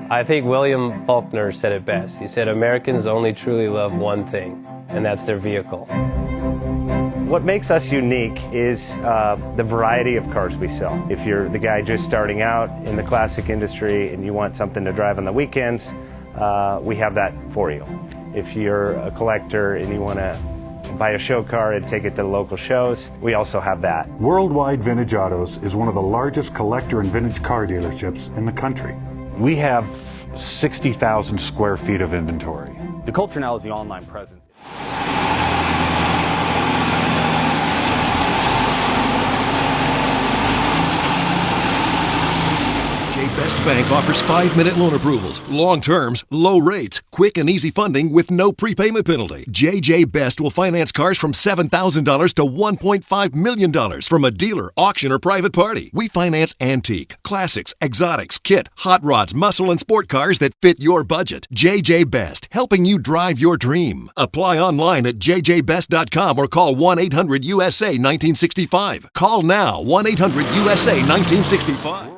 I think William Faulkner said it best. He said, Americans only truly love one thing, and that's their vehicle. What makes us unique is the variety of cars we sell. If you're the guy just starting out in the classic industry and you want something to drive on the weekends, we have that for you. If you're a collector and you want to buy a show car and take it to the local shows, we also have that. Worldwide Vintage Autos is one of the largest collector and vintage car dealerships in the country. We have 60,000 square feet of inventory. The culture now is the online presence. Best Bank offers 5-minute loan approvals, long terms, low rates, quick and easy funding with no prepayment penalty. JJ Best will finance cars from $7,000 to $1.5 million from a dealer, auction, or private party. We finance antique, classics, exotics, kit, hot rods, muscle, and sport cars that fit your budget. JJ Best, helping you drive your dream. Apply online at jjbest.com or call 1-800-USA-1965. Call now, 1-800-USA-1965.